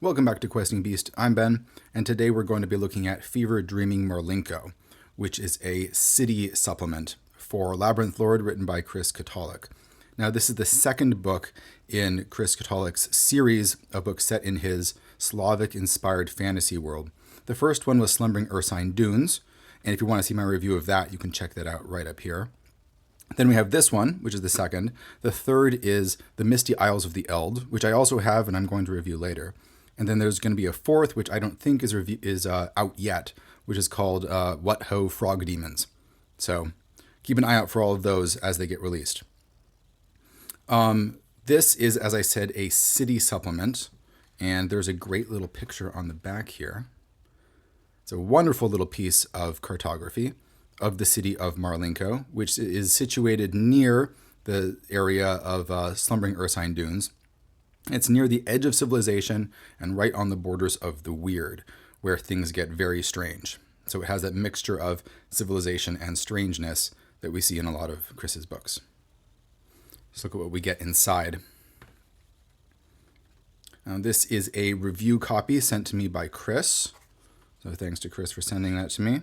Welcome back to Questing Beast. I'm Ben, and today we're going to be looking at Fever Dreaming Marlinko, which is a city supplement for Labyrinth Lord written by Chris Kotalik. Now, this is the second book in Chris Kotalik's series of books set in his Slavic-inspired fantasy world. The first one was Slumbering Ursine Dunes, and if you want to see my review of that, you can check that out right up here. Then we have this one, which is the second. The third is The Misty Isles of the Eld, which I also have and I'm going to review later. And then there's going to be a fourth, which I don't think is out yet, which is called What Ho Frog Demons. So keep an eye out for all of those as they get released. This is, as I said, a city supplement, and there's a great little picture on the back here. It's a wonderful little piece of cartography of the city of Marlinko, which is situated near the area of Slumbering Ursine Dunes. It's near the edge of civilization and right on the borders of the weird, where things get very strange. So it has that mixture of civilization and strangeness that we see in a lot of Chris's books. Let's look at what we get inside. This is a review copy sent to me by Chris. So thanks to Chris for sending that to me.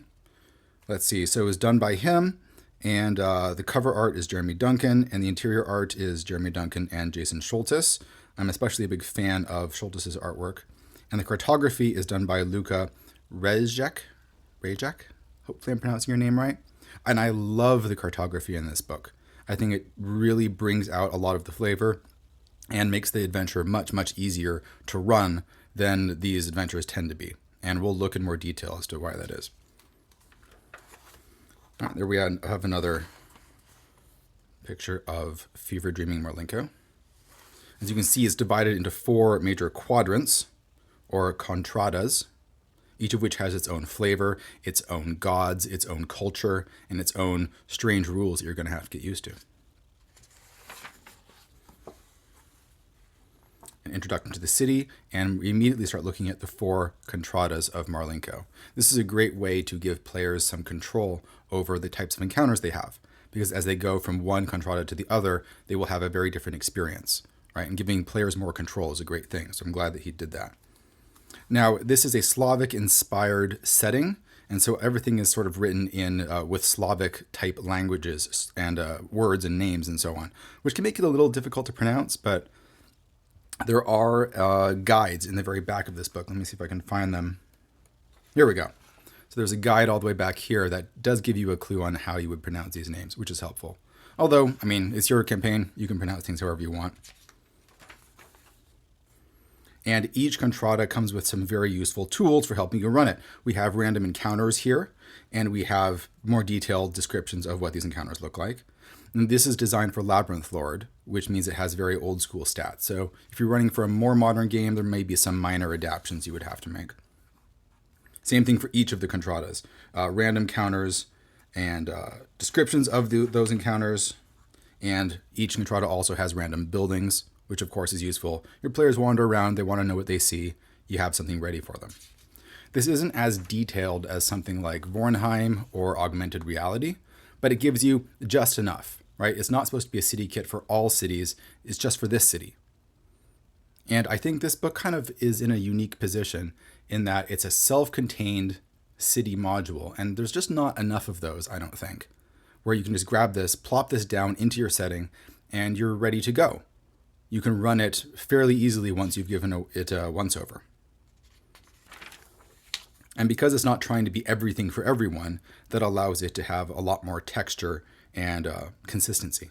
Let's see. So it was done by him, and the cover art is Jeremy Duncan, and the interior art is Jeremy Duncan and Jason Schultes. I'm especially a big fan of Schultes' artwork. And the cartography is done by Luca Rejek. Hopefully I'm pronouncing your name right. And I love the cartography in this book. I think it really brings out a lot of the flavor and makes the adventure much, much easier to run than these adventures tend to be. And we'll look in more detail as to why that is. All right, there we have another picture of Fever Dreaming Marlinko. As you can see, it's divided into 4 major quadrants, or contradas, each of which has its own flavor, its own gods, its own culture, and its own strange rules that you're going to have to get used to. An introduction to the city, and we immediately start looking at the 4 contradas of Marlinko. This is a great way to give players some control over the types of encounters they have, because as they go from one contrada to the other, they will have a very different experience. Right? And giving players more control is a great thing, so I'm glad that he did that. Now, this is a Slavic-inspired setting, and so everything is sort of written in with Slavic-type languages and words and names and so on, which can make it a little difficult to pronounce, but there are guides in the very back of this book. Let me see if I can find them. Here we go. So there's a guide all the way back here that does give you a clue on how you would pronounce these names, which is helpful. Although, I mean, it's your campaign. You can pronounce things however you want. And each contrada comes with some very useful tools for helping you run it. We have random encounters here, and we have more detailed descriptions of what these encounters look like. And this is designed for Labyrinth Lord, which means it has very old school stats. So if you're running for a more modern game, there may be some minor adaptations you would have to make. Same thing for each of the contradas. Random counters and descriptions of those encounters. And each contrada also has random buildings, which of course is useful. Your players wander around, they want to know what they see, you have something ready for them. This isn't as detailed as something like Vornheim or Augmented Reality, but it gives you just enough, right? It's not supposed to be a city kit for all cities, it's just for this city. And I think this book kind of is in a unique position in that it's a self-contained city module, and there's just not enough of those, I don't think, where you can just grab this, plop this down into your setting, and you're ready to go. You can run it fairly easily once you've given it a once-over. And because it's not trying to be everything for everyone, that allows it to have a lot more texture and consistency.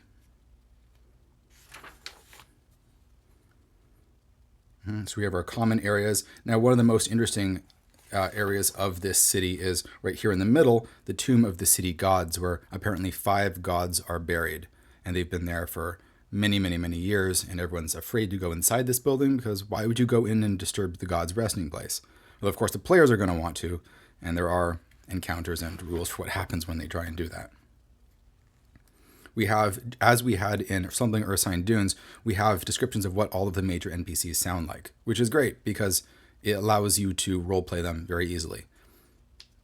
So we have our common areas. Now, one of the most interesting areas of this city is right here in the middle, the Tomb of the City Gods, where apparently 5 gods are buried, and they've been there for many, many, many years, and everyone's afraid to go inside this building because why would you go in and disturb the god's resting place? Well, of course, the players are going to want to, and there are encounters and rules for what happens when they try and do that. We have, as we had in Slumbering Ursine Dunes, we have descriptions of what all of the major NPCs sound like, which is great because it allows you to roleplay them very easily.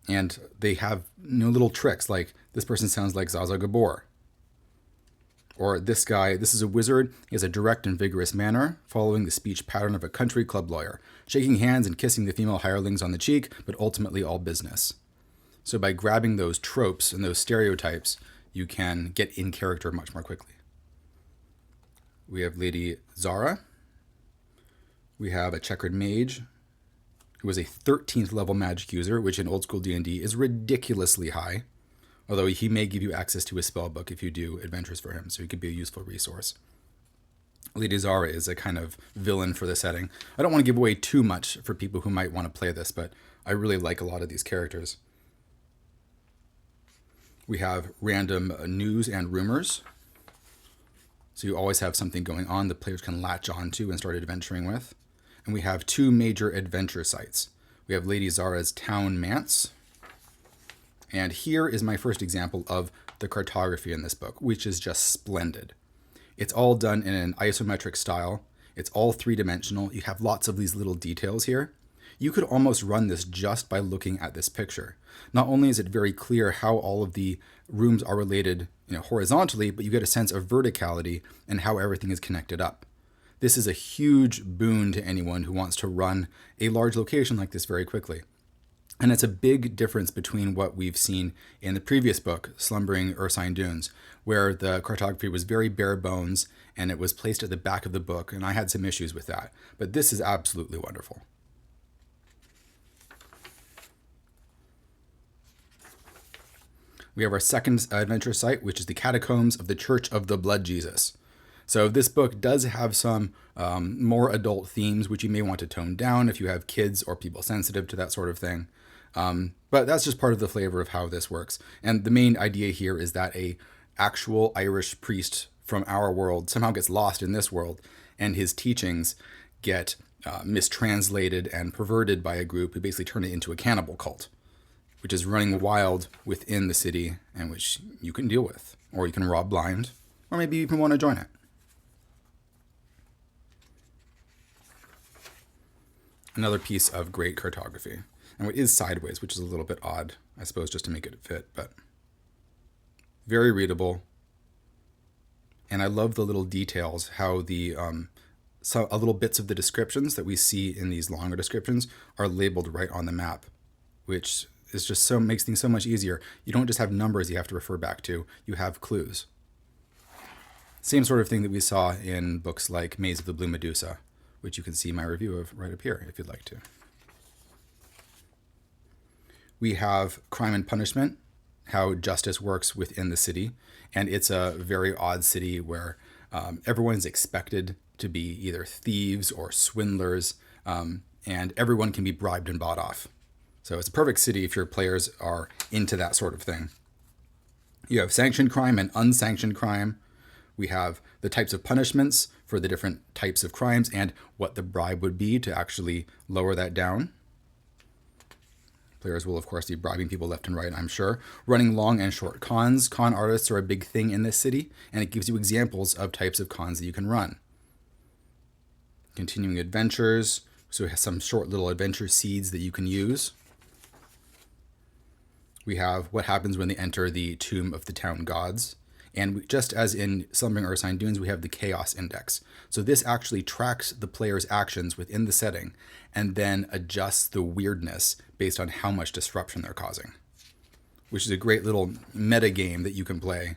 And they have little tricks like this person sounds like Zaza Gabor. Or this guy, this is a wizard. He has a direct and vigorous manner, following the speech pattern of a country club lawyer, shaking hands and kissing the female hirelings on the cheek, but ultimately all business. So by grabbing those tropes and those stereotypes, you can get in character much more quickly. We have Lady Zara. We have a checkered mage who is a 13th level magic user, which in old school D&D is ridiculously high. Although he may give you access to his spell book if you do adventures for him, so he could be a useful resource. Lady Zara is a kind of villain for the setting. I don't want to give away too much for people who might want to play this, but I really like a lot of these characters. We have random news and rumors. So you always have something going on the players can latch onto and start adventuring with. And we have 2 major adventure sites. We have Lady Zara's Town Manse. And here is my first example of the cartography in this book, which is just splendid. It's all done in an isometric style. It's all 3-dimensional. You have lots of these little details here. You could almost run this just by looking at this picture. Not only is it very clear how all of the rooms are related, horizontally, but you get a sense of verticality and how everything is connected up. This is a huge boon to anyone who wants to run a large location like this very quickly. And it's a big difference between what we've seen in the previous book, Slumbering Ursine Dunes, where the cartography was very bare bones and it was placed at the back of the book, and I had some issues with that. But this is absolutely wonderful. We have our second adventure site, which is the Catacombs of the Church of the Blood Jesus. So this book does have some more adult themes, which you may want to tone down if you have kids or people sensitive to that sort of thing. But that's just part of the flavor of how this works. And the main idea here is that a actual Irish priest from our world somehow gets lost in this world, and his teachings get mistranslated and perverted by a group who basically turn it into a cannibal cult, which is running wild within the city and which you can deal with, or you can rob blind, or maybe you even want to join it. Another piece of great cartography. And it is sideways, which is a little bit odd, I suppose, just to make it fit, but very readable. And I love the little details, how the little bits of the descriptions that we see in these longer descriptions are labeled right on the map, which is just makes things so much easier. You don't just have numbers you have to refer back to, you have clues. Same sort of thing that we saw in books like Maze of the Blue Medusa, which you can see my review of right up here if you'd like to. We have crime and punishment, how justice works within the city. And it's a very odd city where everyone is expected to be either thieves or swindlers, and everyone can be bribed and bought off. So it's a perfect city if your players are into that sort of thing. You have sanctioned crime and unsanctioned crime. We have the types of punishments for the different types of crimes and what the bribe would be to actually lower that down. Players will, of course, be bribing people left and right, I'm sure. Running long and short cons. Con artists are a big thing in this city, and it gives you examples of types of cons that you can run. Continuing adventures. So it has some short little adventure seeds that you can use. We have what happens when they enter the Tomb of the Town Gods. And just as in Slumbering Ursine Dunes, we have the Chaos Index. So this actually tracks the player's actions within the setting and then adjusts the weirdness based on how much disruption they're causing, which is a great little meta game that you can play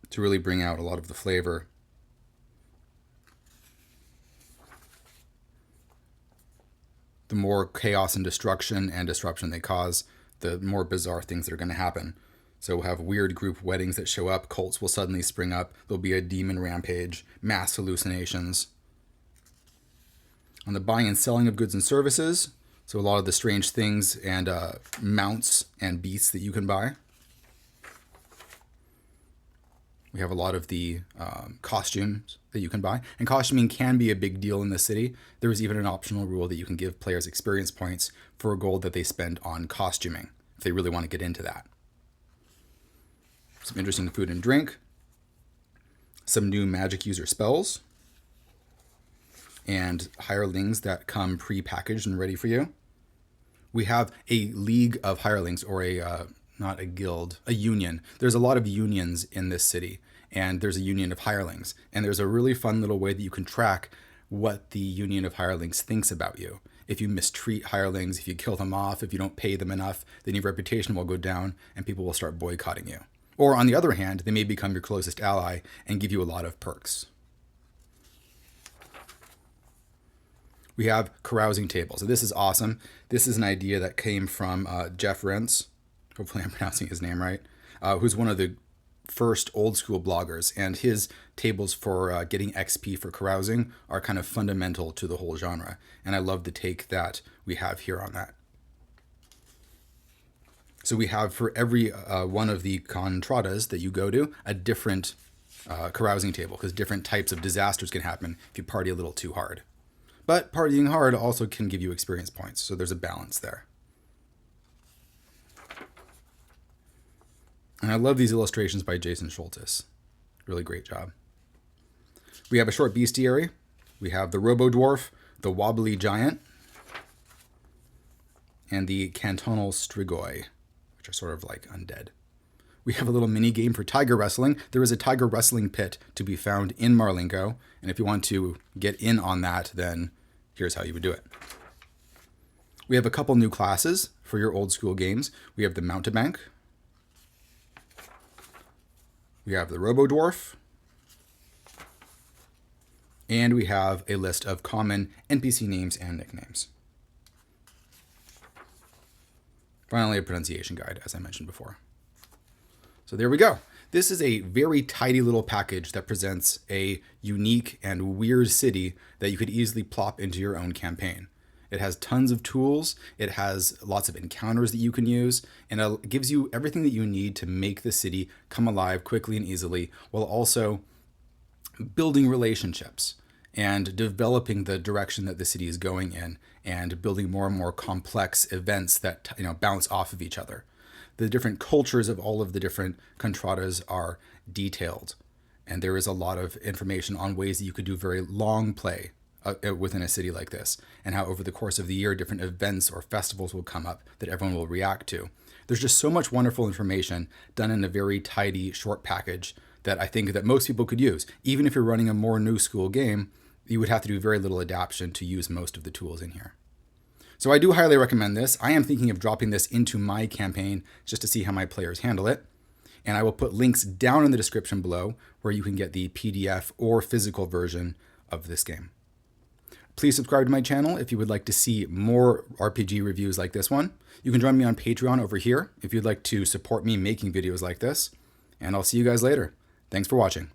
to really bring out a lot of the flavor. The more chaos and disruption they cause, the more bizarre things that are going to happen. So we'll have weird group weddings that show up, cults will suddenly spring up, there'll be a demon rampage, mass hallucinations. On the buying and selling of goods and services, so a lot of the strange things and mounts and beasts that you can buy. We have a lot of the costumes that you can buy. And costuming can be a big deal in the city. There is even an optional rule that you can give players experience points for gold that they spend on costuming, if they really want to get into that. Some interesting food and drink. Some new magic user spells. And hirelings that come pre-packaged and ready for you. We have a league of hirelings, or not a guild, a union. There's a lot of unions in this city, and there's a union of hirelings. And there's a really fun little way that you can track what the union of hirelings thinks about you. If you mistreat hirelings, if you kill them off, if you don't pay them enough, then your reputation will go down and people will start boycotting you. Or on the other hand, they may become your closest ally and give you a lot of perks. We have carousing tables. So this is awesome. This is an idea that came from Jeff Rentz. Hopefully I'm pronouncing his name right. Who's one of the first old school bloggers, and his tables for getting XP for carousing are kind of fundamental to the whole genre. And I love the take that we have here on that. So we have for every one of the contradas that you go to, a different carousing table, because different types of disasters can happen if you party a little too hard. But partying hard also can give you experience points, so there's a balance there. And I love these illustrations by Jason Schultes. Really great job. We have a short bestiary. We have the Robo-Dwarf, the Wobbly Giant, and the Cantonal Strigoi, which are sort of like undead. We have a little mini game for tiger wrestling. There is a tiger wrestling pit to be found in Marlinko, and if you want to get in on that, then here's how you would do it. We have a couple new classes for your old school games. We have the Mountebank. We have the Robo-Dwarf. And we have a list of common NPC names and nicknames. Finally, a pronunciation guide, as I mentioned before. So there we go. This is a very tidy little package that presents a unique and weird city that you could easily plop into your own campaign. It has tons of tools, it has lots of encounters that you can use, and it gives you everything that you need to make the city come alive quickly and easily, while also building relationships and developing the direction that the city is going in, and building more and more complex events that bounce off of each other. The different cultures of all of the different contradas are detailed, and there is a lot of information on ways that you could do very long play within a city like this, and how over the course of the year different events or festivals will come up that everyone will react to. There's just so much wonderful information done in a very tidy, short package that I think that most people could use. Even if you're running a more new school game, you would have to do very little adaptation to use most of the tools in here. So I do highly recommend this. I am thinking of dropping this into my campaign just to see how my players handle it. And I will put links down in the description below where you can get the PDF or physical version of this game. Please subscribe to my channel if you would like to see more RPG reviews like this one. You can join me on Patreon over here if you'd like to support me making videos like this. And I'll see you guys later. Thanks for watching.